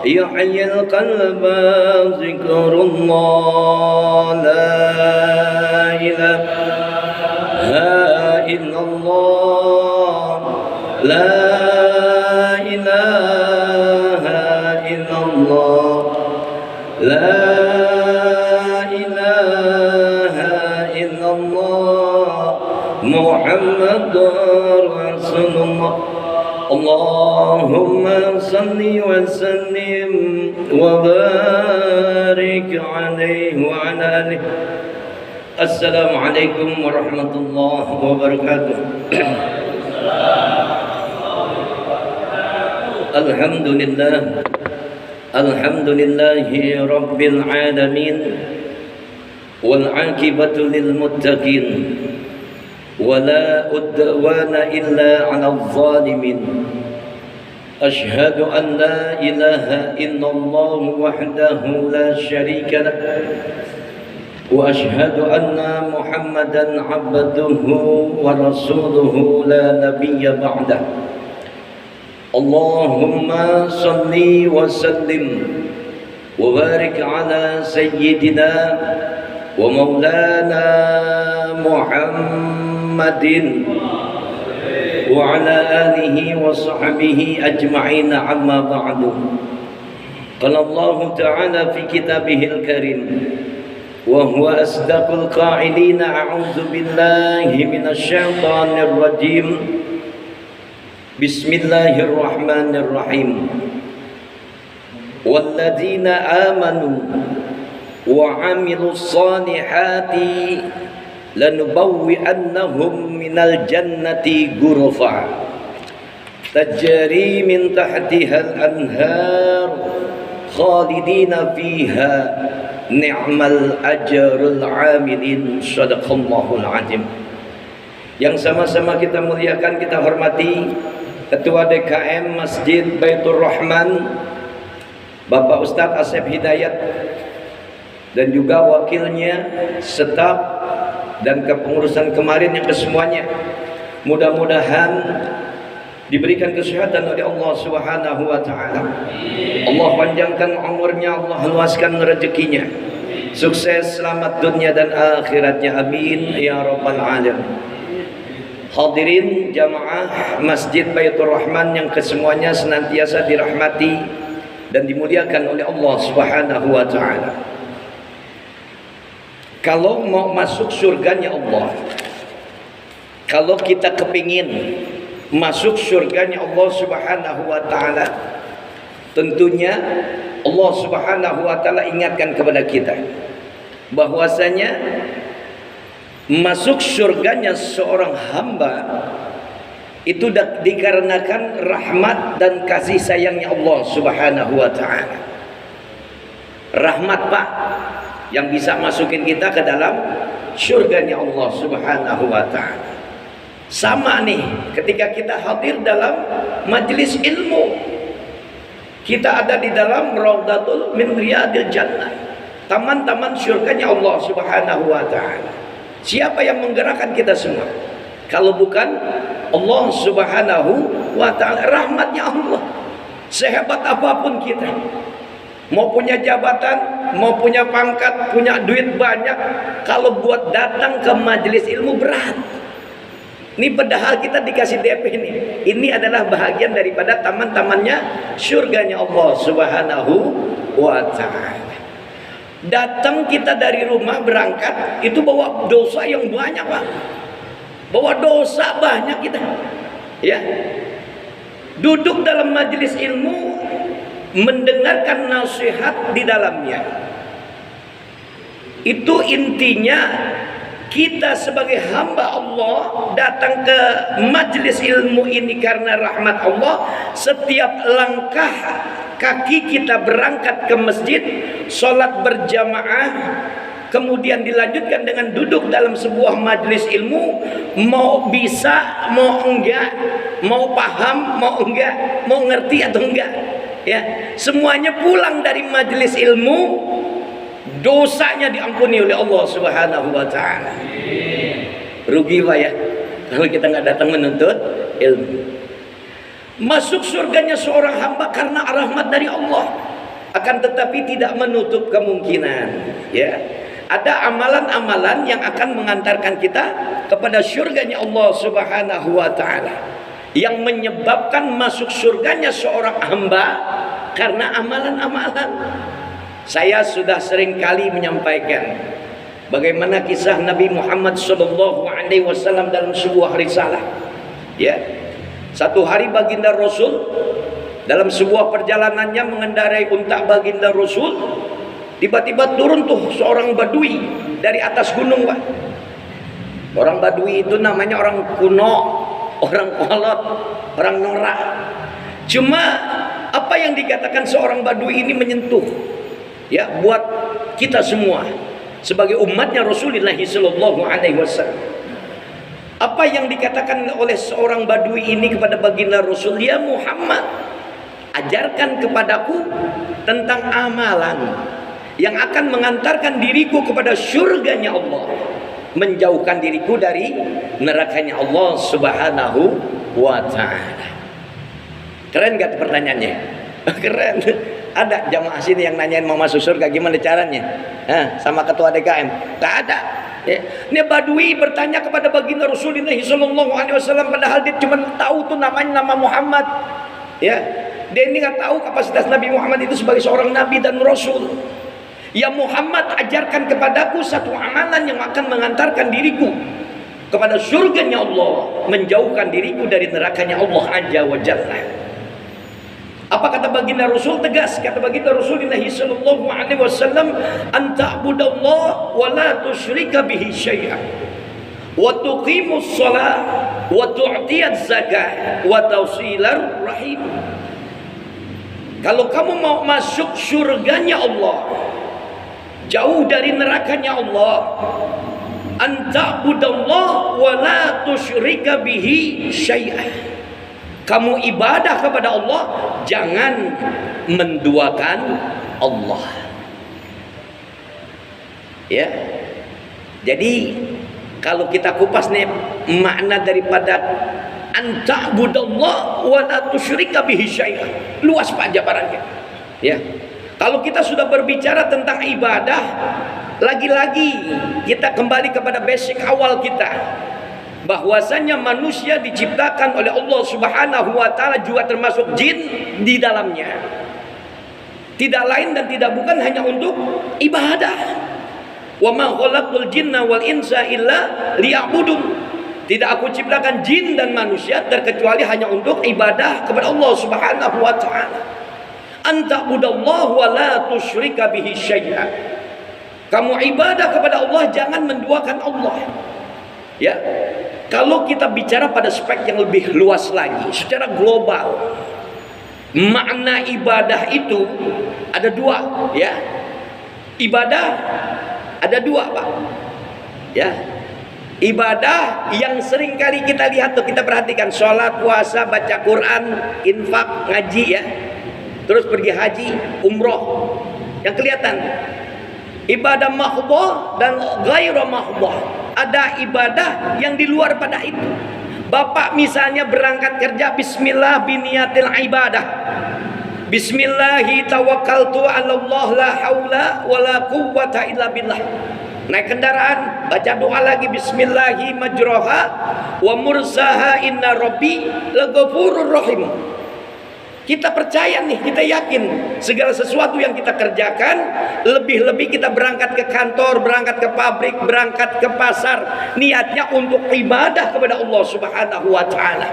يحيي القلب ذكر الله لا إله إلا الله لا إله إلا الله لا إله إلا الله محمد رسول الله اللهم صل وسلم وبارك عليه وعلى آله. Assalamualaikum warahmatullahi wabarakatuh. Alhamdulillah, alhamdulillahi rabbil alamin, wal aqibatu lil muttaqin, ولا عدوان إلا على الظالمين. أشهد أن لا إله إلا الله وحده لا شريك له، وأشهد أن محمدا عبده ورسوله لا نبي بعده. اللهم صل وسلم وبارك على سيدنا ومولانا محمد وعلى آله وصحبه أجمعين. أما بعد، قال الله تعالى في كتابه الكريم وهو أصدق القائلين: أعوذ بالله من الشيطان الرجيم، بسم الله الرحمن الرحيم. والذين آمنوا وعملوا الصالحات لنبوئنهم من الجنة غرفا تجري من تحتها الأنهار خالدين فيها نعم الأجر العاملين. Shadaqallahul azim. Yang sama-sama kita muliakan, kita hormati Ketua DKM Masjid Baitur Rahman Bapak Ustadz Asep Hidayat, dan juga wakilnya, staf dan kepengurusan kemarin yang kesemuanya. Mudah-mudahan diberikan kesehatan oleh Allah Subhanahu wa taala. Allah panjangkan umurnya, Allah luaskan rezekinya. Sukses, selamat dunia dan akhiratnya. Amin ya rabbal alamin. Hadirin jamaah Masjid Baitur Rahman yang kesemuanya senantiasa dirahmati dan dimuliakan oleh Allah Subhanahu wa taala. Kalau mau masuk surganya Allah, kalau kita kepingin masuk surganya Allah Subhanahu wa ta'ala, tentunya Allah Subhanahu wa ta'ala ingatkan kepada kita bahwasanya masuk surganya seorang hamba itu dikarenakan rahmat dan kasih sayangnya Allah Subhanahu wa ta'ala. Rahmat, Pak, yang bisa masukin kita ke dalam surganya Allah Subhanahu wa ta'ala. Sama nih ketika kita hadir dalam majelis ilmu, kita ada di dalam Raudhatul min Riyadil Jannah, taman-taman surganya Allah Subhanahu wa ta'ala. Siapa yang menggerakkan kita semua kalau bukan Allah Subhanahu wa ta'ala? Rahmatnya Allah. Sehebat apapun kita, mau punya jabatan, mau punya pangkat, punya duit banyak, kalau buat datang ke majelis ilmu berat. Ini padahal kita dikasih DP ini. Ini adalah bahagian daripada taman-tamannya surganya Allah Subhanahu wa ta'ala. Datang kita dari rumah berangkat itu bawa dosa yang banyak, Pak. Bawa dosa banyak kita. Ya. Duduk dalam majelis ilmu, mendengarkan nasihat di dalamnya, itu intinya kita sebagai hamba Allah datang ke majlis ilmu ini karena rahmat Allah. Setiap langkah kaki kita berangkat ke masjid, sholat berjamaah, kemudian dilanjutkan dengan duduk dalam sebuah majlis ilmu, mau bisa, mau enggak, mau paham, mau enggak, mau ngerti atau enggak, ya, semuanya pulang dari majlis ilmu, dosanya diampuni oleh Allah Subhanahu wa taala. Rugi Pak ya kalau kita nggak datang menuntut ilmu. Masuk surganya seorang hamba karena rahmat dari Allah. Akan tetapi tidak menutup kemungkinan, ya, ada amalan-amalan yang akan mengantarkan kita kepada surganya Allah Subhanahu wa taala, yang menyebabkan masuk surganya seorang hamba karena amalan-amalan. Saya sudah sering kali menyampaikan bagaimana kisah Nabi Muhammad SAW dalam sebuah risalah. Ya, satu hari baginda Rasul dalam sebuah perjalanannya mengendarai unta baginda Rasul, tiba-tiba turun tuh seorang badui dari atas gunung, Pak. Orang badui itu namanya orang kuno, orang kolot, orang norak. Cuma apa yang dikatakan seorang badui ini menyentuh, ya, buat kita semua sebagai umatnya Rasulullah SAW. Apa yang dikatakan oleh seorang badui ini kepada baginda Rasul, ya Muhammad, ajarkan kepadaku tentang amalan yang akan mengantarkan diriku kepada surganya Allah, menjauhkan diriku dari nerakanya Allah Subhanahu wa taala. Keren gak pertanyaannya? Keren. Ada jamaah sini yang nanyain mau masuk surga gimana caranya? Sama ketua DKM? Gak ada. Ya. Ini badui bertanya kepada baginda Rasulullah SAW, padahal dia cuma tahu tuh namanya nama Muhammad. Ya, dia ini nggak tahu kapasitas Nabi Muhammad itu sebagai seorang nabi dan rasul. Ya Muhammad, ajarkan kepadaku satu amalan yang akan mengantarkan diriku kepada surganya Allah, menjauhkan diriku dari nerakanya Allah Azza wa Jalla. Apa kata baginda Rasul? Tegas kata baginda Rasulullah SAW, anta'budallah wa la tusyrika bihi syai'an wa tuqimus shalah wa tu'tiyaz zakah wa tawsilar rahim. Kalau kamu mau masuk surganya Allah, jauh dari nerakanya Allah, anta'budallah wa la tusyrika bihi syai'an. Kamu ibadah kepada Allah, jangan menduakan Allah. Ya. Jadi kalau kita kupas nih makna daripada anta'budallah wa la tusyrika bihi syai'an, luas Pak jabarannya. Ya. Kalau kita sudah berbicara tentang ibadah, lagi-lagi kita kembali kepada basic awal kita, bahwasanya manusia diciptakan oleh Allah Subhanahu wa taala juga termasuk jin di dalamnya. Tidak lain dan tidak bukan hanya untuk ibadah. Wa ma khalaqul jinna wal insa illa liya'budun. Tidak aku ciptakan jin dan manusia terkecuali hanya untuk ibadah kepada Allah Subhanahu wa taala. Anta'budallaha wa la tusyrika bihi syai'an. Kamu ibadah kepada Allah, jangan menduakan Allah. Ya. Kalau kita bicara pada spek yang lebih luas lagi, secara global, makna ibadah itu ada dua, ya. Ibadah ada dua, Pak. Ya. Ibadah yang sering kali kita lihat tuh, kita perhatikan, sholat, puasa, baca Quran, infak, ngaji, ya. Terus pergi haji, umroh. Yang kelihatan ibadah mahdhah dan ghairu mahdhah. Ada ibadah yang di luar pada itu. Bapak misalnya berangkat kerja, bismillah biniyatil ibadah. Bismillahi tawakkaltu ala Allah la haula wala quwwata illa billah. Naik kendaraan, baca doa lagi, bismillahi majroha wa mursaha inna rabbi laghafurur rahim. Kita percaya nih, kita yakin segala sesuatu yang kita kerjakan, lebih-lebih kita berangkat ke kantor, berangkat ke pabrik, berangkat ke pasar, niatnya untuk ibadah kepada Allah Subhanahu wa taala.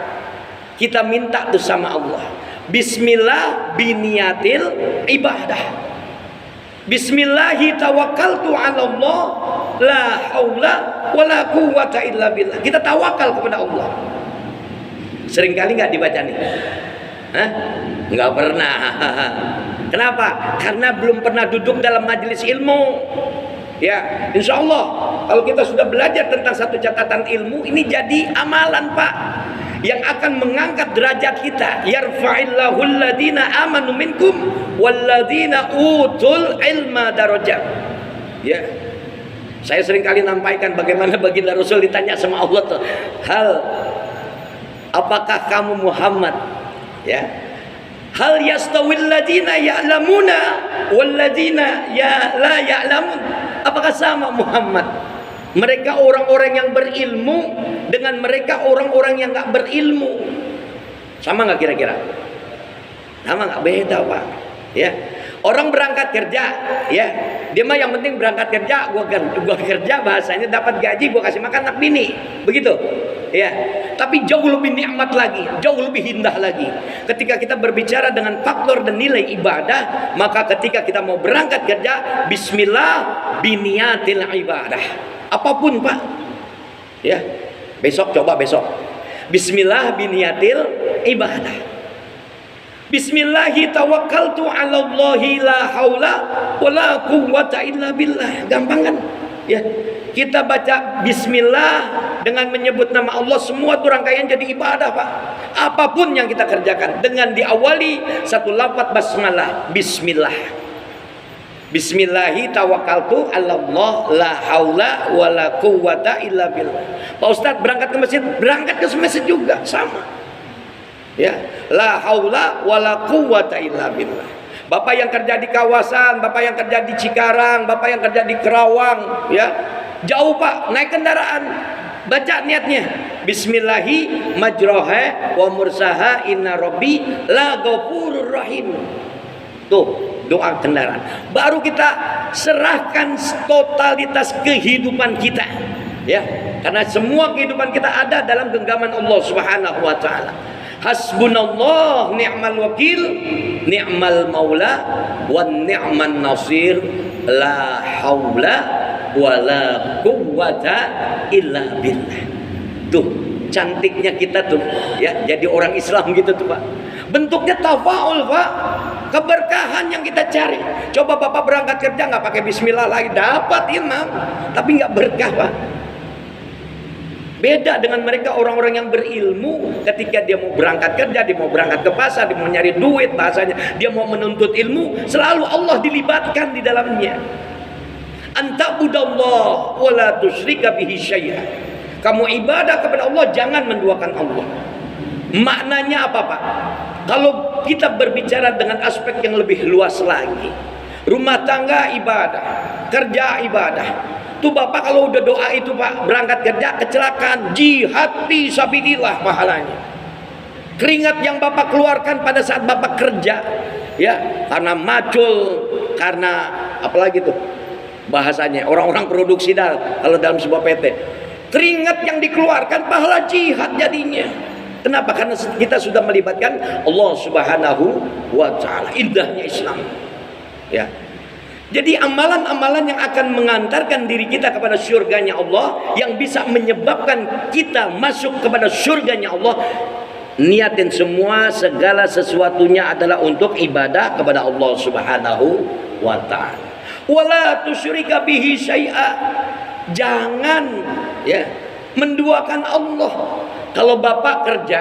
Kita minta tuh sama Allah, bismillah biniyatil ibadah. Bismillahi tawakkaltu 'ala Allah, la haula wala quwwata illa billah. Kita tawakal kepada Allah. Sering kali nggak dibaca nih? Hah? Nggak pernah. Kenapa? Karena belum pernah duduk dalam majelis ilmu. Ya, insya Allah kalau kita sudah belajar tentang satu catatan ilmu, ini jadi amalan, Pak, yang akan mengangkat derajat kita. Yarfa'illahu alladhina amanu minkum walladhina utul ilma darajat. Ya. Saya sering kali nampaikan bagaimana baginda Rasul ditanya sama Allah tuh, apakah kamu Muhammad, ya, hal yastawil ladina ya'lamuna wal ladina la ya'lamun, apakah sama Muhammad mereka orang-orang yang berilmu dengan mereka orang-orang yang nggak berilmu? Sama nggak kira-kira? Sama nggak? Beda, Pak. Ya, orang berangkat kerja, ya, dia mah yang penting berangkat kerja, gua kerja, bahasanya dapat gaji, gua kasih makan anak bini, begitu. Ya, tapi jauh lebih nikmat lagi, jauh lebih indah lagi ketika kita berbicara dengan faktor dan nilai ibadah. Maka ketika kita mau berangkat kerja, bismillah biniyatil ibadah, apapun, Pak, ya, besok coba besok bismillah biniyatil ibadah. Bismillahi tawakkaltu 'ala Allahi la haula wala quwwata illa billah. Gampang kan? Ya. Kita baca bismillah dengan menyebut nama Allah, semua itu rangkaian jadi ibadah, Pak. Apapun yang kita kerjakan dengan diawali satu lafaz basmalah, bismillah. Bismillahi tawakkaltu 'ala Allah la haula wala quwwata illa billah. Pak Ustadz berangkat ke masjid juga sama. Ya, la haula wala quwwata illa billah. Bapak yang kerja di kawasan, bapak yang kerja di Cikarang, bapak yang kerja di Kerawang, ya, jauh, Pak, naik kendaraan, baca niatnya bismillahi majroha wa mursaha inna rabbi la ghafurur rahim. Tuh doa kendaraan, baru kita serahkan totalitas kehidupan kita, ya, karena semua kehidupan kita ada dalam genggaman Allah Subhanahu wa taala. Hasbunallah ni'mal wakil, ni'mal maula, wa ni'man nasir, la haula wala quwwata illa billah. Tuh, cantiknya kita tuh, ya, jadi orang Islam gitu tuh, Pak. Bentuknya tafaul, Pak. Keberkahan yang kita cari. Coba Bapak berangkat kerja nggak pakai bismillah lagi, dapat imam, tapi nggak berkah, Pak. Beda dengan mereka orang-orang yang berilmu, ketika dia mau berangkat kerja, dia mau berangkat ke pasar, dia mau nyari duit, bahasanya dia mau menuntut ilmu, selalu Allah dilibatkan di dalamnya. Anta'budallah wa la tusyrika bihi syai'a. Kamu ibadah kepada Allah, jangan menduakan Allah. Maknanya apa, Pak? Kalau kita berbicara dengan aspek yang lebih luas lagi, rumah tangga ibadah, kerja ibadah. Tuh Bapak kalau udah doa itu, Pak, berangkat kerja kecelakaan, jihad fi sabilillah pahalanya. Keringat yang Bapak keluarkan pada saat Bapak kerja, ya, karena macul, karena apalagi tuh bahasanya orang-orang produksi dah kalau dalam sebuah PT. Keringat yang dikeluarkan pahala jihad jadinya. Kenapa? Karena kita sudah melibatkan Allah Subhanahu wa taala. Indahnya Islam. Ya. Jadi amalan-amalan yang akan mengantarkan diri kita kepada surganya Allah, yang bisa menyebabkan kita masuk kepada surganya Allah, niatin semua segala sesuatunya adalah untuk ibadah kepada Allah Subhanahu wa taala. Wala tusyrika bihi syai'a. Jangan, ya, menduakan Allah. Kalau Bapak kerja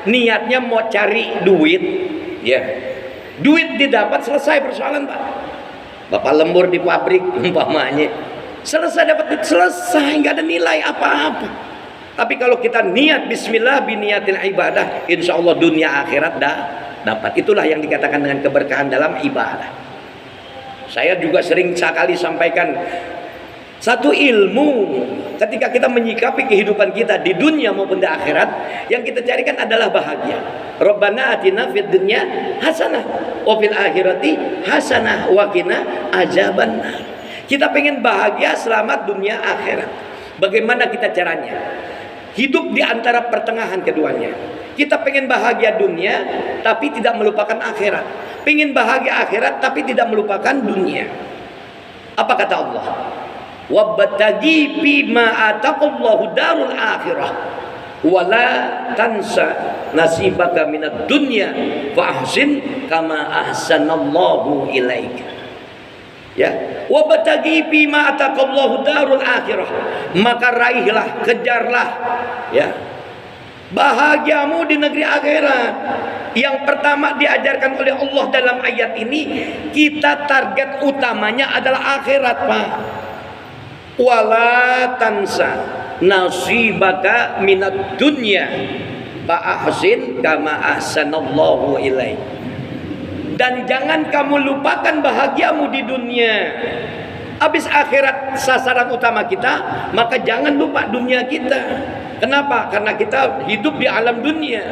niatnya mau cari duit, ya, duit didapat, selesai persoalan, Pak. Bapak lembur di pabrik umpamanya, selesai dapat duit, selesai, nggak ada nilai apa-apa. Tapi kalau kita niat bismillah biniyatil ibadah, insya Allah dunia akhirat dapat. Itulah yang dikatakan dengan keberkahan dalam ibadah. Saya juga sering sekali sampaikan, satu ilmu ketika kita menyikapi kehidupan kita di dunia maupun di akhirat, yang kita carikan adalah bahagia. Rabbana atina fid dunya hasanah wa fil akhirati hasanah wa qina azabannar. Kita pengen bahagia selamat dunia akhirat. Bagaimana kita caranya? Hidup di antara pertengahan keduanya. Kita pengen bahagia dunia tapi tidak melupakan akhirat. Pengen bahagia akhirat tapi tidak melupakan dunia. Apa kata Allah? Wabtaghi bima ataqallahu darul akhirah wala tansa nasibaka minad dunya wa ahsin kama ahsanallahu ilaika. Ya, wabtaghi bima ataqallahu darul akhirah, maka raihlah, kejarlah ya bahagiamu di negeri akhirat. Yang pertama diajarkan oleh Allah dalam ayat ini, kita target utamanya adalah akhirat, Pak. Wala tansa nasibaka minad dunya fa ahsin kama ahsanallahu ilaik. Dan jangan kamu lupakan bahagiamu di dunia. Habis akhirat sasaran utama kita, maka jangan lupa dunia kita. Kenapa? Karena kita hidup di alam dunia.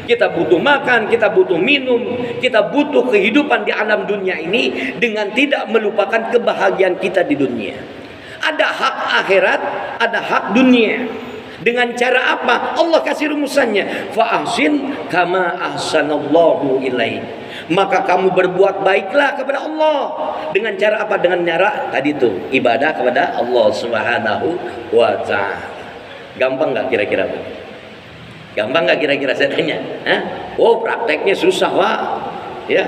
Kita butuh makan, kita butuh minum, kita butuh kehidupan di alam dunia ini dengan tidak melupakan kebahagiaan kita di dunia. Ada hak akhirat, ada hak dunia. Dengan cara apa? Allah kasih rumusannya. Fa ahsin kama ahsanallahu ilaik. Maka kamu berbuat baiklah kepada Allah. Dengan cara apa? Dengan cara tadi itu, ibadah kepada Allah Subhanahu wa ta'ala. Gampang nggak kira-kira? Gampang nggak kira-kira saya tanya? Hah? Oh, prakteknya susah, Pak. Ya.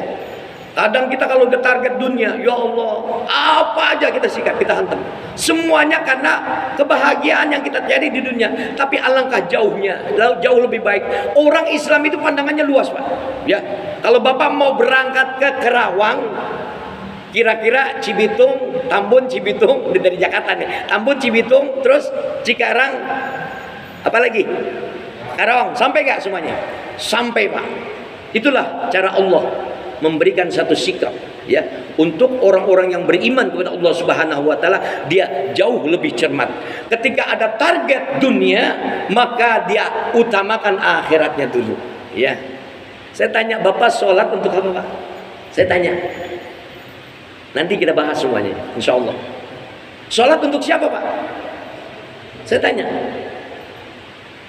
Kadang kita kalau ke target dunia, ya Allah, apa aja kita sikat, kita hantam. Semuanya karena kebahagiaan yang kita cari di dunia. Tapi alangkah jauhnya, jauh lebih baik. Orang Islam itu pandangannya luas, Pak. Ya, kalau Bapak mau berangkat ke Kerawang, kira-kira Cibitung, Tambun, Cibitung dari Jakarta nih. Tambun, Cibitung, terus Cikarang, apa lagi? Karawang, sampai nggak semuanya? Sampai, Pak. Itulah cara Allah memberikan satu sikap ya untuk orang-orang yang beriman kepada Allah Subhanahu wa taala. Dia jauh lebih cermat. Ketika ada target dunia, maka dia utamakan akhiratnya dulu ya. Saya tanya, Bapak sholat untuk apa, Pak? Saya tanya. Nanti kita bahas semuanya insyaallah. Sholat untuk siapa, Pak? Saya tanya.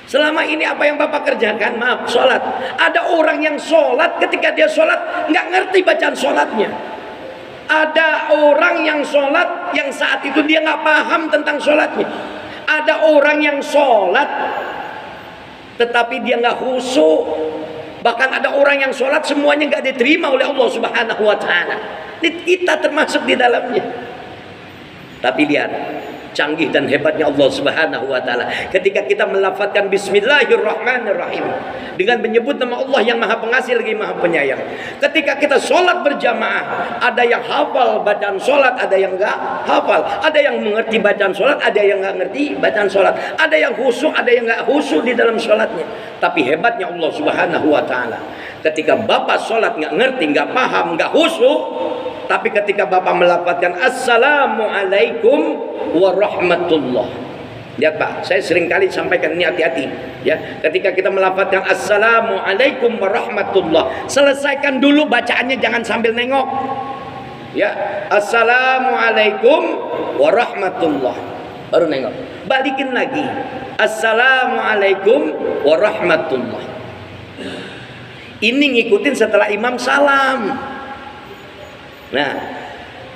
Selama ini apa yang Bapak kerjakan? Maaf, sholat. Ada orang yang sholat, ketika dia sholat nggak ngerti bacaan sholatnya. Ada orang yang sholat yang saat itu dia nggak paham tentang sholatnya. Ada orang yang sholat tetapi dia nggak khusyuk. Bahkan ada orang yang sholat semuanya nggak diterima oleh Allah Subhanahu wa ta'ala. Kita termasuk di dalamnya. Tapi lihat canggih dan hebatnya Allah Subhanahu wa taala. Ketika kita melafazkan bismillahirrahmanirrahim dengan menyebut nama Allah yang Maha Pengasih lagi Maha Penyayang. Ketika kita sholat berjamaah, ada yang hafal bacaan sholat, ada yang enggak hafal. Ada yang mengerti bacaan sholat, ada yang enggak ngerti bacaan sholat. Ada yang khusyuk, ada yang enggak khusyuk di dalam sholatnya. Tapi hebatnya Allah Subhanahu wa taala, ketika Bapak sholat enggak ngerti, enggak paham, enggak khusyuk, tapi ketika Bapak melafazkan assalamualaikum warahmatullah. Lihat Pak, saya sering kali sampaikan ini, hati-hati ya. Ketika kita melafazkan assalamualaikum warahmatullah, selesaikan dulu bacaannya, jangan sambil nengok. Ya, assalamualaikum warahmatullah, baru nengok. Balikin lagi, assalamualaikum warahmatullah. Ini ngikutin setelah imam salam. Nah,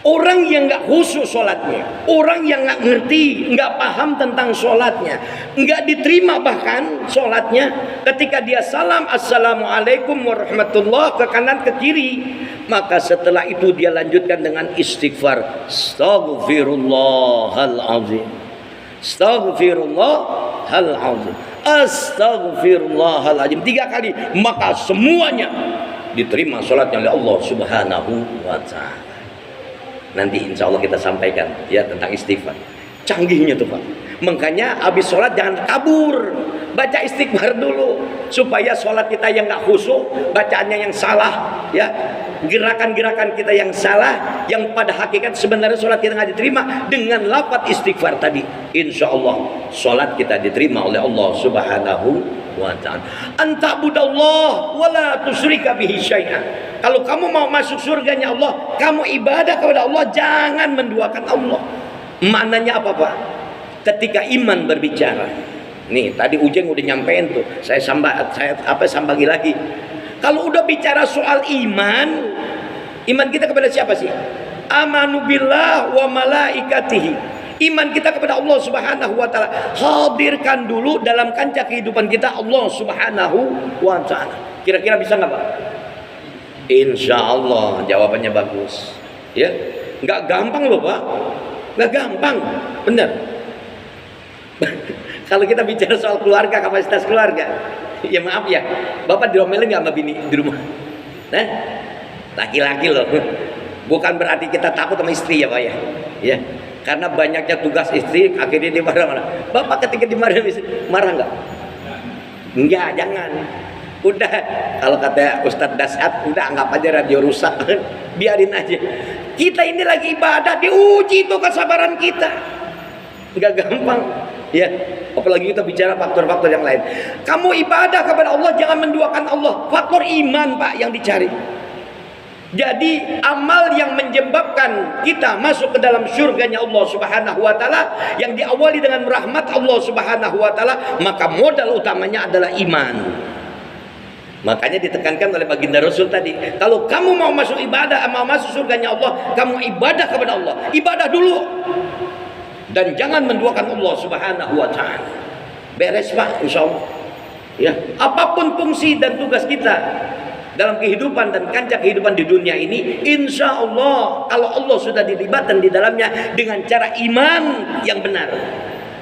orang yang nggak khusyuk sholatnya, orang yang nggak ngerti, nggak paham tentang sholatnya, nggak diterima bahkan sholatnya. Ketika dia salam assalamualaikum warahmatullah ke kanan ke kiri, maka setelah itu dia lanjutkan dengan istighfar, astaghfirullahalazim, astaghfirullahalazim, astaghfirullahalazim 3 kali, maka semuanya diterima sholatnya oleh Allah Subhanahu wa ta'ala. Nanti insya Allah kita sampaikan ya tentang istighfar. Canggihnya tuh Pak. Makanya habis sholat jangan kabur, baca istighfar dulu supaya sholat kita yang nggak khusyuk, bacaannya yang salah ya, gerakan-gerakan kita yang salah, yang pada hakikat sebenarnya sholat kita nggak diterima. Dengan lafaz istighfar tadi, insya Allah sholat kita diterima oleh Allah Subhanahu wa ta'ala. Anta'budallah wa la tusyrika bihi syai'an. Kalau kamu mau masuk surganya Allah, kamu ibadah kepada Allah, jangan menduakan Allah. Maknanya apa Pak? Ketika iman berbicara, nih tadi Ujeng udah nyampein tuh, saya sambagi lagi. Kalau udah bicara soal iman, Iman kita kepada siapa sih? Amanu billah wa malaikatihi. Iman kita kepada Allah Subhanahu wa taala. Hadirkan dulu dalam kancah kehidupan kita Allah Subhanahu wa taala. Kira-kira bisa nggak Pak? Insya Allah jawabannya bagus. Ya, nggak gampang loh Pak. Nggak gampang, benar. Kalau kita bicara soal keluarga, kapasitas keluarga, ya maaf ya, Bapak diomelin nggak sama bini di rumah? Nah, laki-laki loh. Bukan berarti kita takut sama istri ya Pak ya. Ya, karena banyaknya tugas istri, akhirnya dia marah-marah. Bapak ketika dimarahin istri, marah nggak? Enggak, jangan. Udah, kalau kata Ustadz Dasat, udah anggap aja radio rusak. Biarin aja. Kita ini lagi ibadah, diuji itu kesabaran kita. Enggak gampang. Ya, apalagi kita bicara faktor-faktor yang lain. Kamu ibadah kepada Allah, jangan menduakan Allah. Faktor iman Pak yang dicari. Jadi amal yang menyebabkan kita masuk ke dalam surganya Allah Subhanahu wa taala, yang diawali dengan rahmat Allah Subhanahu wa taala, maka modal utamanya adalah iman. Makanya ditekankan oleh baginda Rasul tadi, kalau kamu mau masuk ibadah, mau masuk surganya Allah, kamu ibadah kepada Allah. Ibadah dulu. Dan jangan menduakan Allah Subhanahu wa taala. Beres Pak, insyaallah. Ya, apapun fungsi dan tugas kita dalam kehidupan dan kancah kehidupan di dunia ini, insya Allah kalau Allah sudah dilibatkan di dalamnya dengan cara iman yang benar,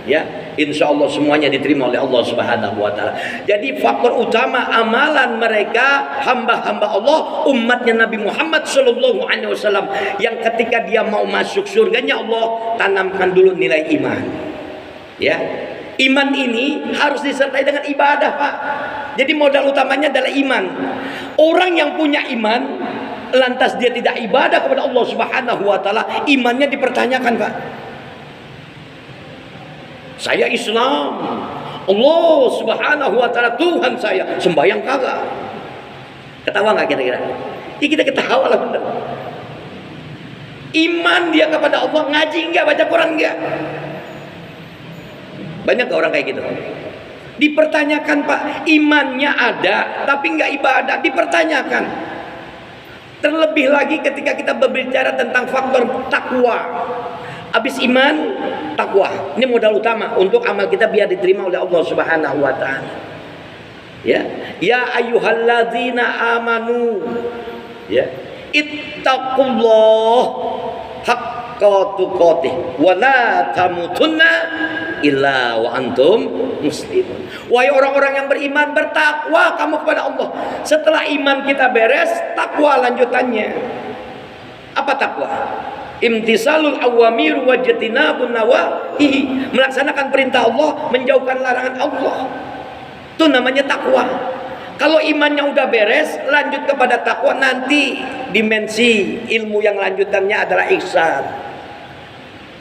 ya insya Allah semuanya diterima oleh Allah Subhanahu wa taala. Jadi faktor utama amalan mereka hamba-hamba Allah, umatnya Nabi Muhammad sallallahu alaihi wasallam, yang ketika dia mau masuk surganya Allah, tanamkan dulu nilai iman. Ya, iman ini harus disertai dengan ibadah Pak. Jadi modal utamanya adalah iman. Orang yang punya iman, lantas dia tidak ibadah kepada Allah Subhanahu wa taala, imannya dipertanyakan Pak. Saya Islam, Allah Subhanahu wa taala Tuhan saya, sembahyang kagak. Ketawa nggak kira-kira? Ya kita ketawa lah bener. Iman dia kepada Allah, ngaji nggak, baca Quran nggak? Banyak gak orang kayak gitu? Dipertanyakan Pak, imannya ada tapi nggak ibadah, dipertanyakan. Terlebih lagi ketika kita berbicara tentang faktor takwa. Habis iman, takwa. Ini modal utama untuk amal kita biar diterima oleh Allah Subhanahu wa taala. Ya, ya ayyuhalladzina amanu. Ya, ittaqullah haqqa tuqatih wa la tamutunna illa wa antum muslimun. Wahai orang-orang yang beriman, bertakwa kamu kepada Allah. Setelah iman kita beres, takwa lanjutannya. Apa takwa? Imtisalul awamir wa jatinabun nawahi. Melaksanakan perintah Allah, menjauhkan larangan Allah. Itu namanya takwa. Kalau imannya udah beres, lanjut kepada takwa, nanti dimensi ilmu yang lanjutannya adalah ihsan,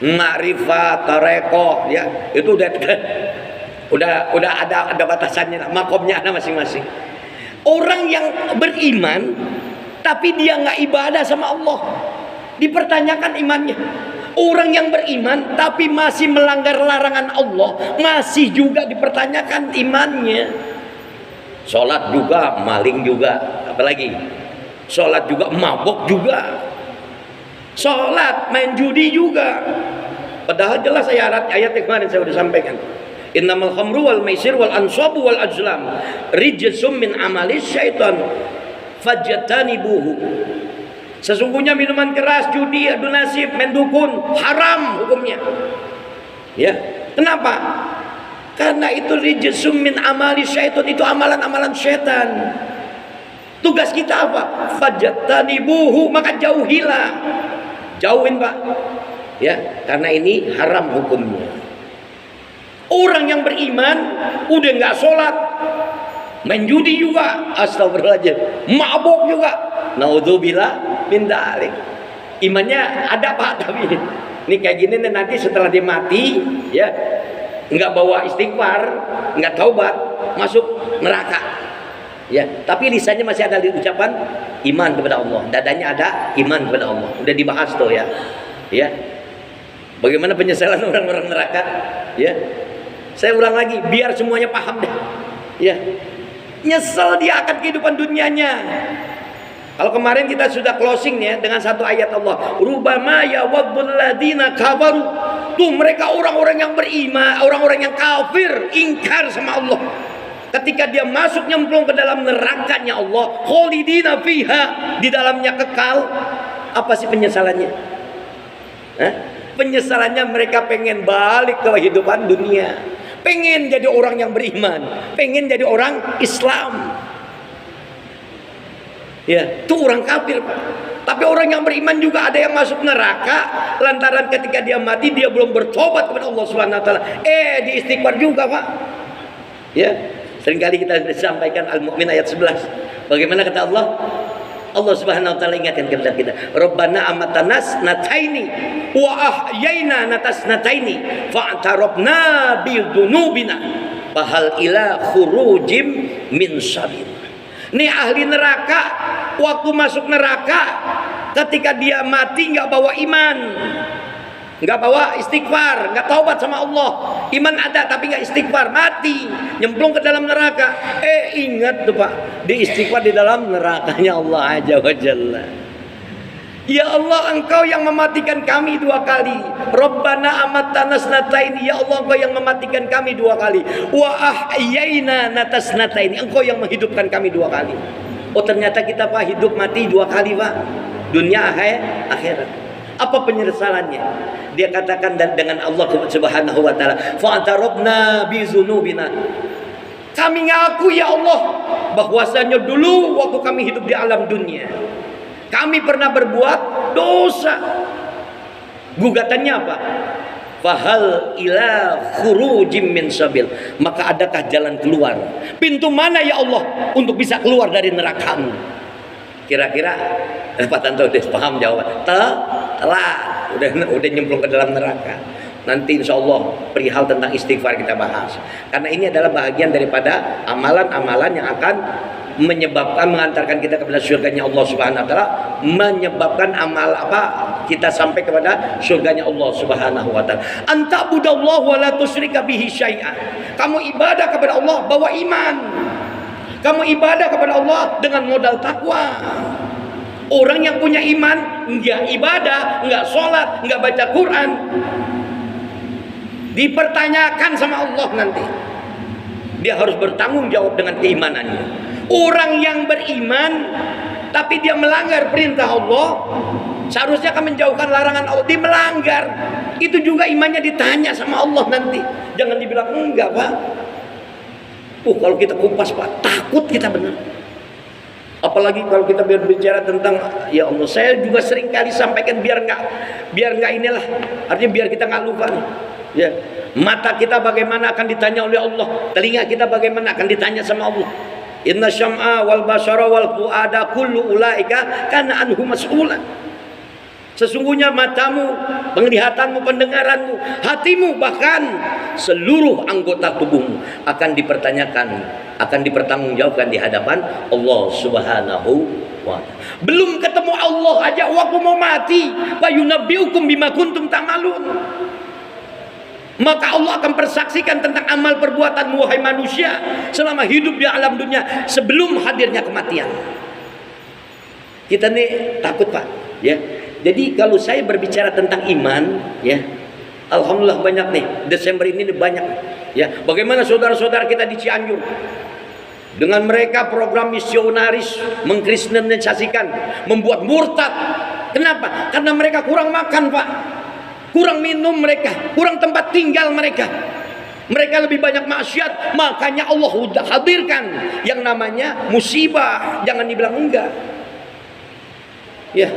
ma'rifat, tarekoh, ya itu udah ada batasannya, makomnya ada masing-masing. Orang yang beriman tapi dia nggak ibadah sama Allah, dipertanyakan imannya. Orang yang beriman tapi masih melanggar larangan Allah, masih juga dipertanyakan imannya. Sholat juga, maling juga, apalagi sholat juga, mabuk juga, sholat, main judi juga. Padahal jelas ayat yang kemarin saya sudah sampaikan. Innamal khamru wal maisir wal ansabu wal azlam rijsum min amalis syaitan fajtanibuhu. Sesungguhnya minuman keras, judi, adu nasib, main dukun haram hukumnya. Ya, kenapa? Karena itu rijsum min amalis syaitan, itu amalan-amalan syaitan. Tugas kita apa? Fajtanibuhu, maka jauhilah. Jauhin Pak. Ya, karena ini haram hukumnya. Orang yang beriman udah nggak sholat, main judi juga, astagfirullahaladzim, mabuk juga, naudzubillah min dzalik. Imannya ada Pak, tapi ini kayak gini nih, nanti setelah dia mati, ya nggak bawa istighfar, nggak taubat, masuk neraka. Ya, tapi lisannya masih ada di ucapan iman kepada Allah, dadanya ada iman kepada Allah. Udah dibahas tuh ya. Ya. Bagaimana penyesalan orang-orang neraka? Ya. Saya ulang lagi biar semuanya paham deh. Ya. Nyesel dia akan kehidupan dunianya. Kalau kemarin kita sudah closing ya dengan satu ayat Allah, rubama yawaddul ladina kafaru. Tuh mereka orang-orang yang beriman, orang-orang yang kafir, ingkar sama Allah. Ketika dia masuk nyemplung ke dalam nerakanya Allah, khalidina fiha, di dalamnya kekal. Apa sih penyesalannya? Penyesalannya mereka pengen balik ke kehidupan dunia, pengen jadi orang yang beriman, pengen jadi orang Islam. Ya, itu orang kafir, Pak. Tapi orang yang beriman juga ada yang masuk neraka lantaran ketika dia mati dia belum bertobat kepada Allah Subhanahu wa taala. Di istighfar juga, Pak. Ya, seringkali kita sampaikan Al-Mu'min ayat 11. Bagaimana kata Allah? Allah Subhanahu wa taala ingatkan kepada kita, Rabbana amatanas nataini wa ahyayna natas nataini fa'tarabna bi dzunubina fahal ila khurujim min sabil. Nih ahli neraka waktu masuk neraka ketika dia mati nggak bawa iman, nggak bawa istighfar, nggak taubat sama Allah. Iman ada tapi nggak istighfar, mati nyemplung ke dalam neraka. Ingat tuh Pak, di istighfar di dalam nerakanya Allah Azza wa Jalla. Ya Allah, Engkau yang mematikan kami 2 kali. Rabbana amatana snataini, ya Allah Engkau yang mematikan kami 2 kali. Wa ahyayna natasnataini, Engkau yang menghidupkan kami 2 kali. Oh ternyata kita Pak hidup mati 2 kali Pak, dunia akhirat. Apa penyesalannya? Dia katakan dengan Allah Subhanahu wa taala, fa'tarabna bi dzunubina. Kami ngaku ya Allah bahwasanya dulu waktu kami hidup di alam dunia kami pernah berbuat dosa. Gugatannya apa? Fahal ila khurujim min sabil. Maka adakah jalan keluar? Pintu mana ya Allah untuk bisa keluar dari neraka-Mu? Kira-kira Pak Tanto udah paham jawaban? Telat. Udah nyemplung ke dalam neraka. Nanti insya Allah perihal tentang istighfar kita bahas. Karena ini adalah bagian daripada amalan-amalan yang akan menyebabkan mengantarkan kita kepada surganya Allah Subhanahu wa taala, menyebabkan amal kita sampai kepada surganya Allah Subhanahu wa taala. Anta'budallaha wa la tusyrika bihi syai'an. Kamu ibadah kepada Allah bawa iman. Kamu ibadah kepada Allah dengan modal takwa. Orang yang punya iman enggak ibadah, enggak sholat, enggak baca Quran, dipertanyakan sama Allah nanti. Dia harus bertanggung jawab dengan keimanannya. Orang yang beriman tapi dia melanggar perintah Allah, seharusnya akan menjauhkan larangan Allah, dia melanggar. Itu juga imannya ditanya sama Allah nanti. Jangan dibilang enggak Pak. Kalau kita kupas Pak, takut kita benar. Apalagi kalau kita berbicara tentang ya Allah, saya juga sering kali sampaikan biar nggak inilah, artinya biar kita nggak lupa nih. Ya, mata kita bagaimana akan ditanya oleh Allah, telinga kita bagaimana akan ditanya sama Allah. Inna syam'a wal basara wal fu'ada kullu ulaika kana anhu mas'ula. Sesungguhnya matamu, penglihatanmu, pendengaranmu, hatimu, bahkan seluruh anggota tubuhmu akan dipertanyakan, akan dipertanggungjawabkan di hadapan Allah Subhanahu wa ta'ala. Belum ketemu Allah aja waktu mau mati, wa yunabbiukum bima kuntum ta'malun. Maka Allah akan persaksikan tentang amal perbuatan wahai manusia selama hidup di alam dunia sebelum hadirnya kematian. Kita nih takut Pak, ya. Jadi kalau saya berbicara tentang iman, ya, alhamdulillah banyak nih. Desember ini banyak, ya. Bagaimana saudara-saudara kita di Cianjur dengan mereka program misionaris mengkristenisasikan, membuat murtad. Kenapa? Karena mereka kurang makan Pak, kurang minum mereka, kurang tempat tinggal mereka. Mereka lebih banyak maksiat, makanya Allah sudah hadirkan yang namanya musibah. Jangan dibilang enggak. Ya,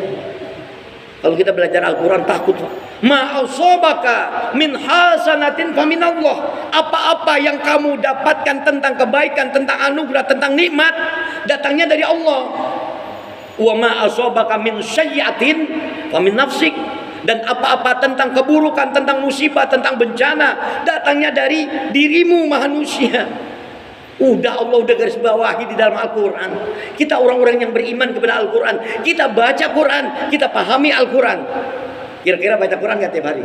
kalau kita belajar Al-Quran takut. Ma'asabaka min hasanatin faminallah. Apa-apa yang kamu dapatkan tentang kebaikan, tentang anugerah, tentang nikmat, datangnya dari Allah. Wa ma'asabaka min sayyi'atin famin nafsik. Dan apa-apa tentang keburukan, tentang musibah, tentang bencana, datangnya dari dirimu manusia. Allah udah garis bawahi di dalam Al-Quran. Kita orang-orang yang beriman kepada Al-Quran, kita baca Quran, kita pahami Al-Quran. Kira-kira baca Quran gak tiap hari?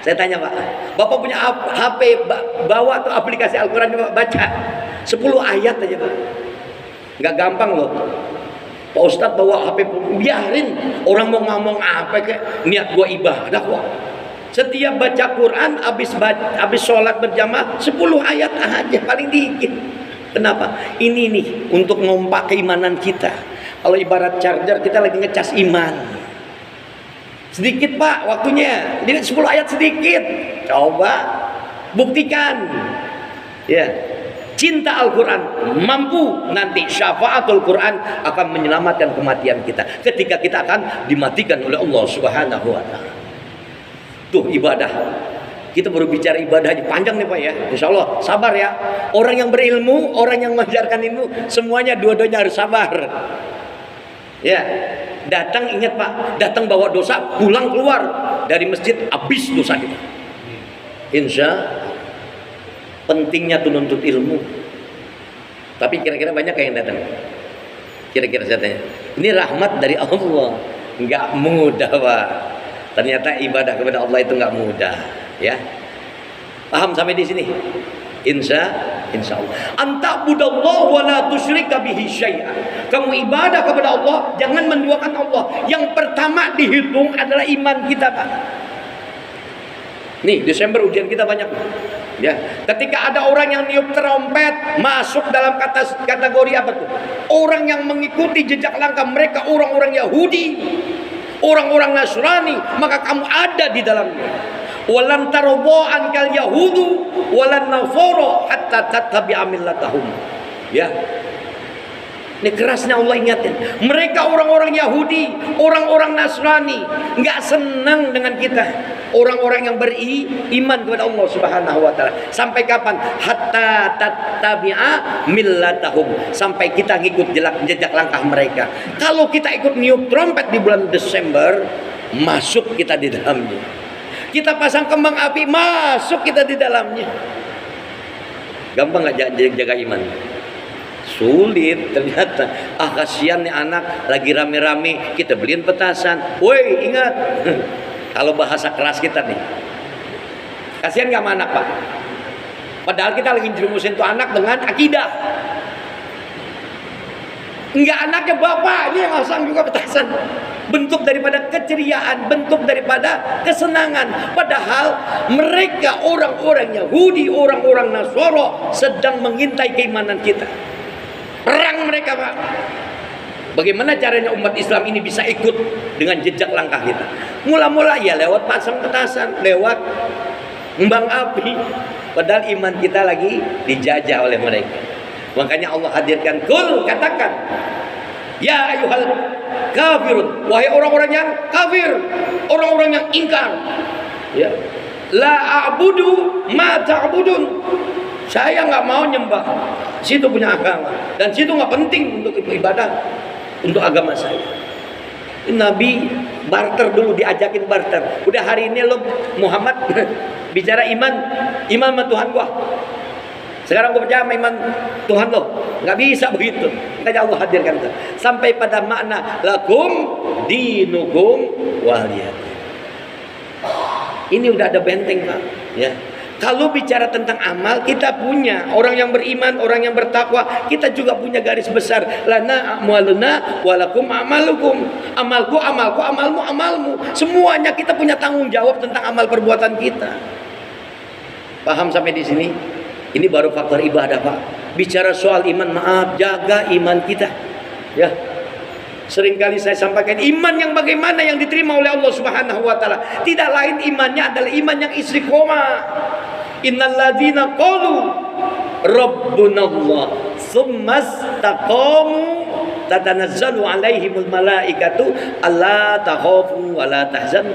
Saya tanya Pak, Bapak punya HP, bawa tuh aplikasi Al-Quran, baca 10 ayat aja Pak. Gak gampang loh. Pak Ustadz bawa HP, biarin orang mau ngomong apa kayak, niat gua ibadah kok. Setiap baca Quran habis sholat berjamaah 10 ayat aja paling dikit. Kenapa? Ini nih untuk ngompak keimanan kita. Kalau ibarat charger kita lagi ngecas iman. Sedikit Pak waktunya, jadi 10 ayat sedikit. Coba buktikan. Ya. Cinta Al-Quran mampu nanti syafaatul Quran akan menyelamatkan kematian kita ketika kita akan dimatikan oleh Allah Subhanahu wa taala. Tuh ibadah. Kita baru bicara ibadah aja panjang nih Pak ya. Insya Allah sabar ya. Orang yang berilmu, orang yang mengajarkan ilmu, semuanya dua-duanya harus sabar. Ya, datang ingat Pak, datang bawa dosa, pulang keluar dari masjid habis dosa kita. Insya pentingnya tuh nuntut ilmu. Tapi kira-kira banyak yang datang. Kira-kira saya tanya. Ini rahmat dari Allah. Enggak mudah Pak. Ternyata ibadah kepada Allah itu enggak mudah, ya. Paham sampai di sini? Insya Allah. Anta'budallaha wa la tusyrika bihi syai'an. Kamu ibadah kepada Allah, jangan menduakan Allah. Yang pertama dihitung adalah iman kita, Pak. Nih, Desember ujian kita banyak. Ya, ketika ada orang yang niup trompet masuk dalam kategori apa tuh? Orang yang mengikuti jejak langkah mereka, orang-orang Yahudi, orang-orang Nasrani, maka kamu ada di dalamnya. Walan taradha ankal yahudu walan nasara hatta tattabi'a millatahum. Ya. Ini kerasnya Allah ingatin. Mereka orang-orang Yahudi, orang-orang Nasrani nggak senang dengan kita. Orang-orang yang beriman kepada Allah Subhanahu wa taala. Sampai kapan? Hatta tattabi'a millatahum. Sampai kita ngikut jejak langkah mereka. Kalau kita ikut niup trompet di bulan Desember, masuk kita di dalamnya. Kita pasang kembang api, masuk kita di dalamnya. Gampang nggak jaga iman? Sulit ternyata. Kasihan nih anak lagi rame-rame kita beliin petasan. Woi ingat, kalau bahasa keras kita nih, kasihan nggak sama anak Pak? Padahal kita lagi jerumusin tuh anak dengan akidah. Enggak, anaknya bapaknya yang pasang juga petasan. Bentuk daripada keceriaan, bentuk daripada kesenangan. Padahal mereka orang-orang Yahudi, orang-orang Nasara sedang mengintai keimanan kita. Perang mereka Pak. Bagaimana caranya umat Islam ini bisa ikut dengan jejak langkah kita? Mula-mula ya lewat pasang petasan, lewat kembang api. Padahal iman kita lagi dijajah oleh mereka. Makanya Allah hadirkan, kul, katakan, ya ayyuhal kafirun, wahai orang-orang yang kafir, orang-orang yang ingkar. Ya. La a'budu ma ta'budun. Saya nggak mau nyembah situ punya agama, dan situ nggak penting untuk ibadah, untuk agama saya. Nabi barter dulu, diajakin barter. Udah hari ini lo Muhammad bicara iman sama Tuhan gua. Sekarang gua percaya sama iman Tuhan lo. Nggak bisa begitu. Makanya Allah hadirkan itu. Sampai pada makna lakum dinukum waliyad. Ini udah ada benteng Pak. Ya. Kalau bicara tentang amal, kita punya orang yang beriman, orang yang bertakwa, kita juga punya garis besar. Lana a'maluna walakum amalukum. Amalku, amalku, amalmu, amalmu. Semuanya kita punya tanggung jawab tentang amal perbuatan kita. Paham sampai di sini? Ini baru faktor ibadah Pak. Bicara soal iman, maaf, jaga iman kita. Ya. Seringkali saya sampaikan, iman yang bagaimana yang diterima oleh Allah Subhanahu wa taala. Tidak lain imannya adalah iman yang istiqomah. Innal ladzina qalu rabbunallah tsumma istaqamu tatanazzalu alaihimul malaikatu alla takhafu wa la tahzanu.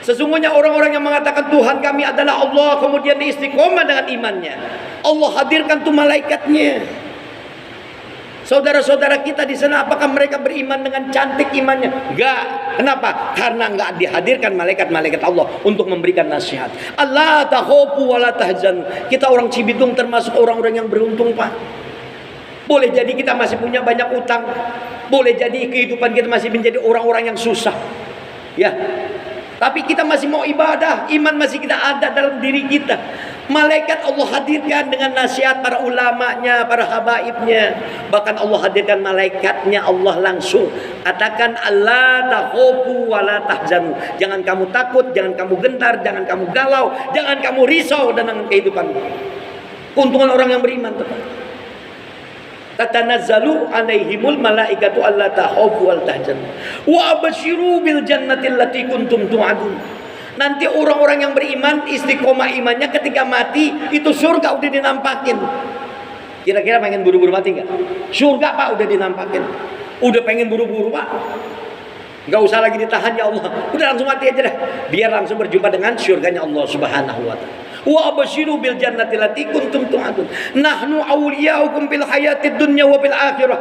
Sesungguhnya orang-orang yang mengatakan Tuhan kami adalah Allah, kemudian istiqomah dengan imannya, Allah hadirkan tuh malaikatnya. Saudara-saudara kita di sana, apakah mereka beriman dengan cantik imannya? Enggak. Kenapa? Karena enggak dihadirkan malaikat-malaikat Allah untuk memberikan nasihat. Allah takhafu wa la tahzan. Kita orang Cibitung termasuk orang-orang yang beruntung Pak. Boleh jadi kita masih punya banyak utang. Boleh jadi kehidupan kita masih menjadi orang-orang yang susah. Ya. Tapi kita masih mau ibadah, iman masih kita ada dalam diri kita. Malaikat Allah hadirkan dengan nasihat para ulamanya, para habaibnya. Bahkan Allah hadirkan malaikatnya Allah langsung. Katakan Allah takhofu wa la tahzanu. Jangan kamu takut, jangan kamu gentar, jangan kamu galau, jangan kamu risau dengan kehidupanmu. Keuntungan orang yang beriman teman. Tatanazzalu alaihimul malaikatu alla takhofu wa la tahzanu wa absyiru bil jannati allati kuntum tu'adun. Nanti orang-orang yang beriman istiqomah imannya ketika mati itu surga udah dinampakin. Kira-kira pengen buru-buru mati nggak? Surga Pak udah dinampakin. Udah pengen buru-buru Pak. Nggak usah lagi ditahan ya Allah. Udah langsung mati aja dah. Biar langsung berjumpa dengan surganya Allah Subhanahu wa taala. Wa absyiru bil jannati allati kuntum tu'adun. Nahnu awliyaukum fil hayatid dunya wa fil akhirah.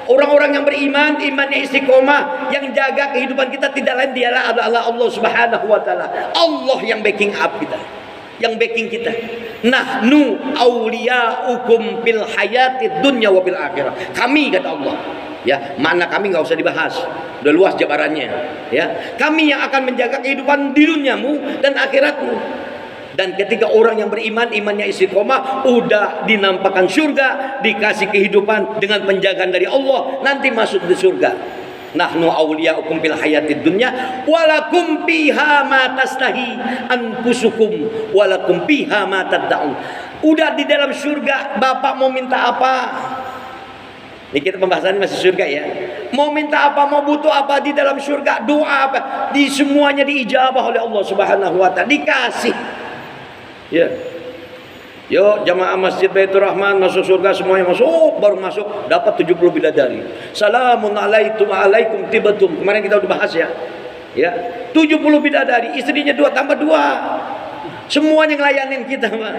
Orang-orang yang beriman, imannya istiqomah, yang jaga kehidupan kita tidak lain dialah adalah Allah Subhanahu wa taala. Allah yang backing up kita, yang backing kita. Nahnu auliyaukum fil hayatid dunya wa fil akhirah. Kami kata Allah. Ya, mana kami nggak usah dibahas. Udah luas jabarannya, ya. Kami yang akan menjaga kehidupan di duniamu dan akhiratmu. Dan ketika orang yang beriman, imannya istiqomah, udah dinampakkan surga, dikasih kehidupan dengan penjagaan dari Allah, nanti masuk di surga. Nahnu awliyaukum fil hayatid dunya walakum fiha ma tastahi anfusukum walakum fiha ma tad'un. Udah di dalam surga, Bapak mau minta apa? Ini kita pembahasannya masih surga ya. Mau minta apa, mau butuh apa di dalam surga, doa apa, di semuanya diijabah oleh Allah Subhanahu wa taala, dikasih. Ya, yuk jamaah Masjid Baitur Rahman masuk surga semuanya masuk. Oh, baru masuk dapat 70 bidadari. Salamun alaikum tibatum. Kemarin kita udah bahas ya. Ya, 70 bidadari, istrinya 2 tambah 2. Semuanya ngelayanin kita, Pak.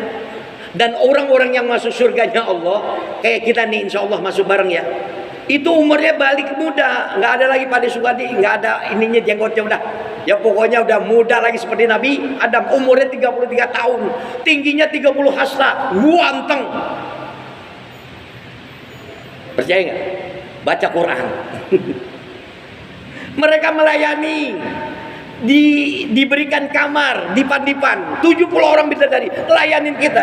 Dan orang-orang yang masuk surganya Allah kayak kita nih, insya Allah masuk bareng ya. Itu umurnya balik muda, nggak ada lagi Pak Sugadi, nggak ada ininya jenggotnya udah. Ya pokoknya udah muda lagi seperti Nabi Adam, umurnya 33 tahun, tingginya 30 hasta, ganteng. Percaya nggak? Baca Quran. Mereka melayani, diberikan kamar, dipan-dipan, 70 orang bidadari, layanin kita.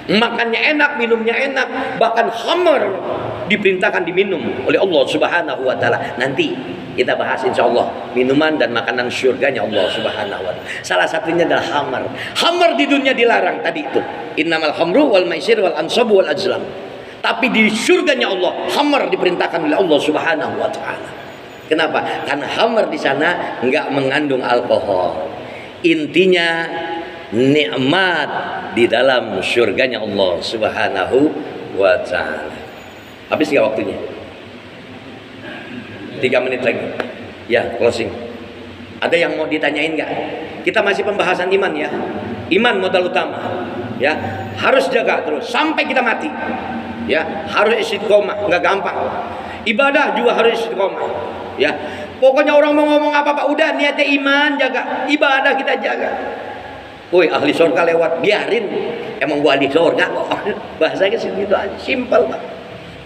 Makannya enak, minumnya enak, bahkan khamar diperintahkan diminum oleh Allah Subhanahu wa taala. Nanti kita bahas insyaallah minuman dan makanan surganya Allah Subhanahu wa taala. Salah satunya adalah khamar. Khamar di dunia dilarang tadi itu. Innamal khamru wal maisir wal ansabu wal azlam. Tapi di surganya Allah, khamar diperintahkan oleh Allah Subhanahu wa taala. Kenapa? Karena khamar di sana enggak mengandung alkohol. Intinya nikmat di dalam surganya Allah Subhanahu wa taala. Habis nggak waktunya? 3 menit lagi. Ya, closing. Ada yang mau ditanyain nggak? Kita masih pembahasan iman ya. Iman modal utama. Ya, harus jaga terus sampai kita mati. Ya, harus istiqomah, nggak gampang. Ibadah juga harus istiqomah. Ya, pokoknya orang mau ngomong apa-apa, udah niatnya iman, jaga. Ibadah kita jaga. Woi, ahli surga lewat, biarin. Emang gua ahli surga kok. Bahasanya segitu aja, simpel Pak.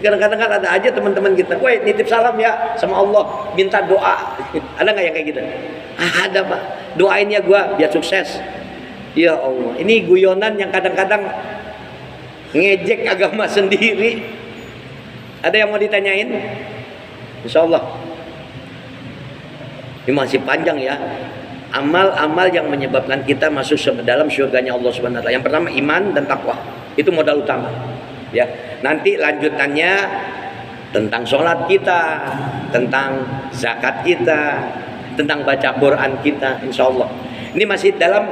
Kadang-kadang kan ada aja teman-teman kita, woi nitip salam ya sama Allah, minta doa. Ada nggak yang kayak gitu? Ada Pak. Doain ya gua biar sukses. Ya Allah, ini guyonan yang kadang-kadang ngejek agama sendiri. Ada yang mau ditanyain? Insya Allah. Ini masih panjang ya. Amal-amal yang menyebabkan kita masuk dalam surganya Allah Subhanahu wa taala. Yang pertama iman dan takwa. Itu modal utama. Ya. Nanti lanjutannya tentang sholat kita, tentang zakat kita, tentang baca Quran kita, insya Allah. Ini masih dalam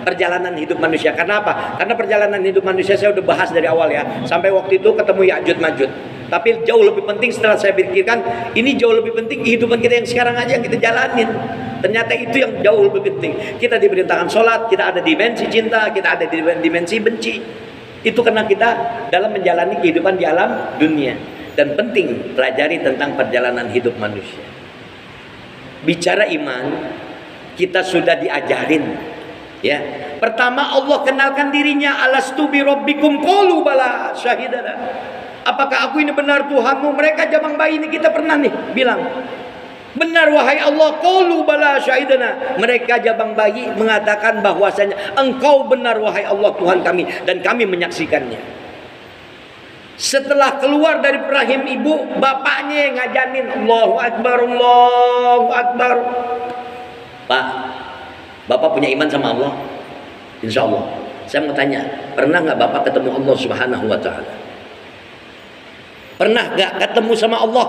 perjalanan hidup manusia. Karena apa? Karena perjalanan hidup manusia saya udah bahas dari awal ya. Sampai waktu itu ketemu Ya'jud Ma'jud. Tapi jauh lebih penting setelah saya pikirkan, ini jauh lebih penting kehidupan kita yang sekarang aja yang kita jalanin. Ternyata itu yang jauh lebih penting. Kita diperintahkan sholat, kita ada dimensi cinta, kita ada dimensi benci. Itu karena kita dalam menjalani kehidupan di alam dunia. Dan penting pelajari tentang perjalanan hidup manusia. Bicara iman, kita sudah diajarin. Ya, pertama Allah kenalkan dirinya, alastu bi rabbikum qalu bala syahidana. Apakah aku ini benar Tuhanmu? Mereka zaman bayi ini kita pernah nih bilang, Benar wahai Allah, qalu bala syahidana. Mereka jabang bayi mengatakan bahwasanya engkau benar wahai Allah Tuhan kami, dan kami menyaksikannya. Setelah keluar dari rahim ibu, bapaknya yang ngajanin, Allahu Akbar, Allahu Akbar. Pak, Bapak punya iman sama Allah? Insya Allah. Saya mau tanya, pernah nggak Bapak ketemu Allah Subhanahu wa Ta'ala? Pernah nggak ketemu sama Allah?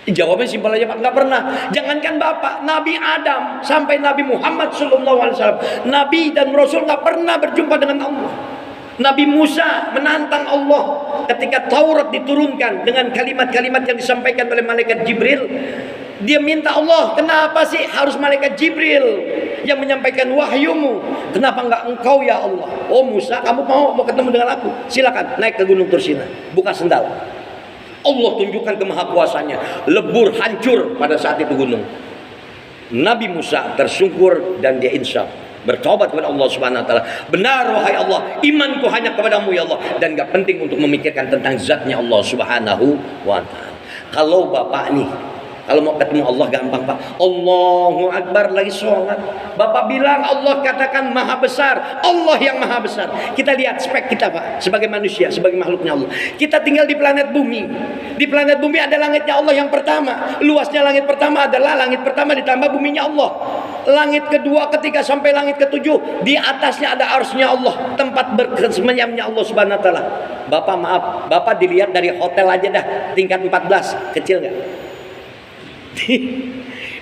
Jawabnya simpel aja Pak, nggak pernah. Jangankan Bapak, Nabi Adam sampai Nabi Muhammad SAW, Nabi dan Rasul nggak pernah berjumpa dengan Allah. Nabi Musa menantang Allah ketika Taurat diturunkan dengan kalimat-kalimat yang disampaikan oleh malaikat Jibril. Dia minta Allah, kenapa sih harus malaikat Jibril yang menyampaikan wahyumu? Kenapa enggak engkau ya Allah? Oh Musa, kamu mau ketemu dengan aku? Silakan naik ke gunung Tursina, buka sendal. Allah tunjukkan kemahakuasanya, lebur hancur pada saat itu gunung. Nabi Musa tersungkur dan dia insaf, bertobat kepada Allah Subhanahu wa Ta'ala. Benar wahai Allah, imanku hanya kepadamu ya Allah, dan gak penting untuk memikirkan tentang zatnya Allah Subhanahu wa Ta'ala. Kalau Bapak nih, kalau mau ketemu Allah gampang Pak, Allahu Akbar lagi sholat, Bapak bilang Allah katakan maha besar, Allah yang maha besar. Kita lihat spek kita Pak, sebagai manusia, sebagai makhluknya Allah. Kita tinggal di planet bumi. Di planet bumi ada langitnya Allah yang pertama. Luasnya langit pertama adalah langit pertama ditambah buminya Allah. Langit kedua, ketiga sampai langit ketujuh, di atasnya ada arsy-Nya Allah, tempat bersemayamnya Allah Subhanahu wa Ta'ala. Bapak maaf, Bapak dilihat dari hotel aja dah, tingkat 14, kecil nggak?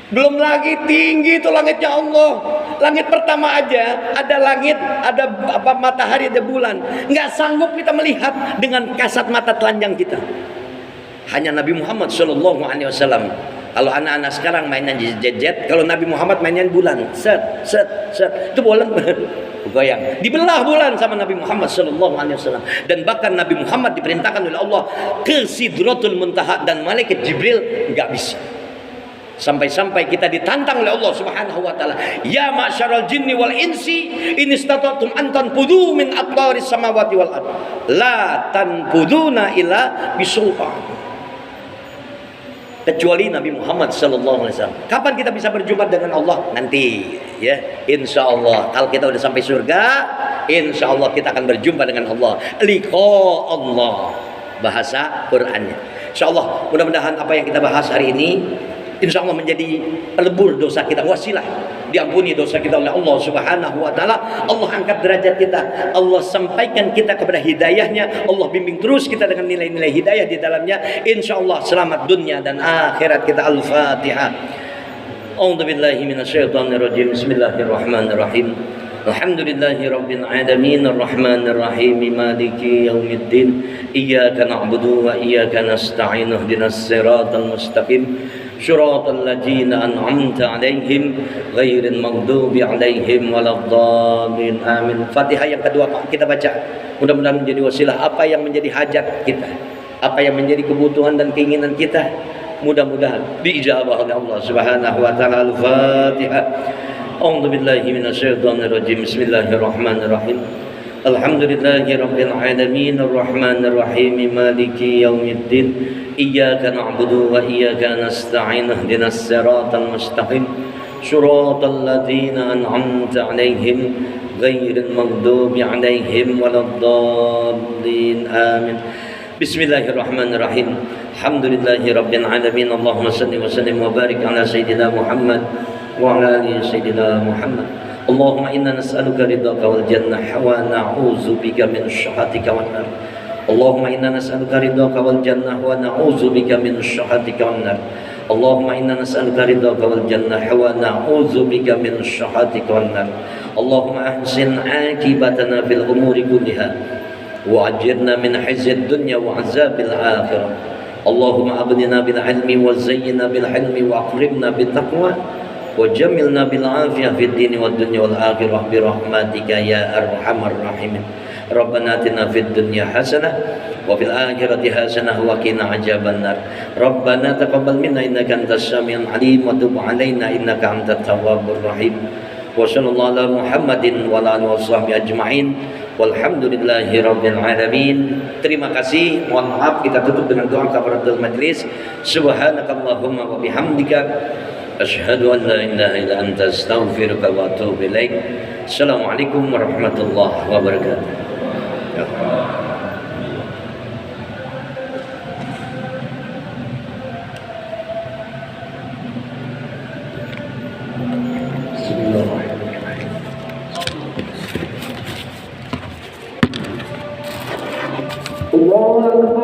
Belum lagi tinggi itu langitnya Allah. Langit pertama aja ada langit, ada matahari, ada bulan. Nggak sanggup kita melihat dengan kasat mata telanjang kita. Hanya Nabi Muhammad SAW. Kalau anak-anak sekarang mainan jet-jet, kalau Nabi Muhammad mainan bulan, set, itu bulan goyang, dibelah bulan sama Nabi Muhammad SAW. Dan bahkan Nabi Muhammad diperintahkan oleh Allah ke Sidratul Muntaha, dan malaikat Jibril nggak bisa. Sampai-sampai kita ditantang oleh Allah Subhanahu wa Ta'ala, ya ma'syaral jinni wal insi in istata'tum an tanfudhu min aqtaris samawati wal ard la tanfuduna illa bisultan. Kecuali Nabi Muhammad sallallahu alaihi wasallam. Kapan kita bisa berjumpa dengan Allah? Nanti ya, insya Allah. Kalau kita udah sampai surga, insya Allah kita akan berjumpa dengan Allah. Liqa Allah, bahasa Qur'annya. Insya Allah, mudah-mudahan apa yang kita bahas hari ini insya Allah menjadi pelebur dosa kita, wasilah diampuni dosa kita oleh Allah Subhanahu wa Ta'ala. Allah angkat derajat kita, Allah sampaikan kita kepada hidayahnya, Allah bimbing terus kita dengan nilai-nilai hidayah di dalamnya. Insya Allah selamat dunia dan akhirat kita. Al-Fatihah. A'udzubillahi minasyaitonirrajim. Bismillahirrahmanirrahim. Alhamdulillahi rabbil alamin arrahmanir rahim maliki yaumiddin iyyaka na'budu wa iyyaka nasta'in ihdinas siratal mustaqim syiratal ladzina an'amta 'alaihim ghairil maghdubi 'alaihim waladdallin. Amin. Fatihah yang kedua kita baca, mudah-mudahan menjadi wasilah apa yang menjadi hajat kita, apa yang menjadi kebutuhan dan keinginan kita, mudah-mudahan diijabah oleh Allah Subhanahu wa Ta'ala. Al-Fatihah. A'udzu billahi minasyaitonir rajim. Bismillahirrahmanirrahim. Alhamdulillahi rabbil alamin arrahmanir rahim maliki yaumiddin iyyaka na'budu wa iyyaka nasta'in ihdinas siratal mustaqim syiratal ladzina an'amta 'alaihim ghairil maghdubi 'alaihim waladdallin. Amin. Bismillahirrahmanirrahim. Alhamdulillahi rabbil alamin. Allahumma shalli wa sallim wa barik ala sayyidina Muhammad wa ala ali sayyidina Muhammad. Allahumma inna nas'aluka ridhaka wal jannah wa na'udzu bika min syahhatika wan nar. Allahumma inna nas'aluka ridhaka wal jannah wa na'udzu bika min syahhatika wan nar. Allahumma inna nas'aluka ridhaka wal jannah wa na'udzu bika min syahhatika wan nar. Allahumma ahsin 'aqibatana fil umuri kulliha wa ajirna min khizyid dunya wa 'adzabil akhirah. Allahumma abnina bil ilmi wa zayyina bil hilmi wa akrimna bit taqwa وجملنا بالعافية في الدين والدنيا والآخرة برحمتك يا أرحم الراحمين. ربنا آتنا في الدنيا حسنة وفي الآخرة حسنة وقنا عذاب النار. ربنا تقبل منا إنك أنت السميع العليم وتب علينا إنك أنت التواب الرحيم. وصلى الله على محمد وعلى آله وصحبه أجمعين. Walhamdulillahirabbil alamin. Terima kasih. Mohon maaf, kita tutup dengan doa kafaratul majlis. Subhanakallahumma wa bihamdika asyhadu an la ilaha illa anta astaghfiruka wa atubu ilaik. Assalamualaikum warahmatullahi wabarakatuh. Allah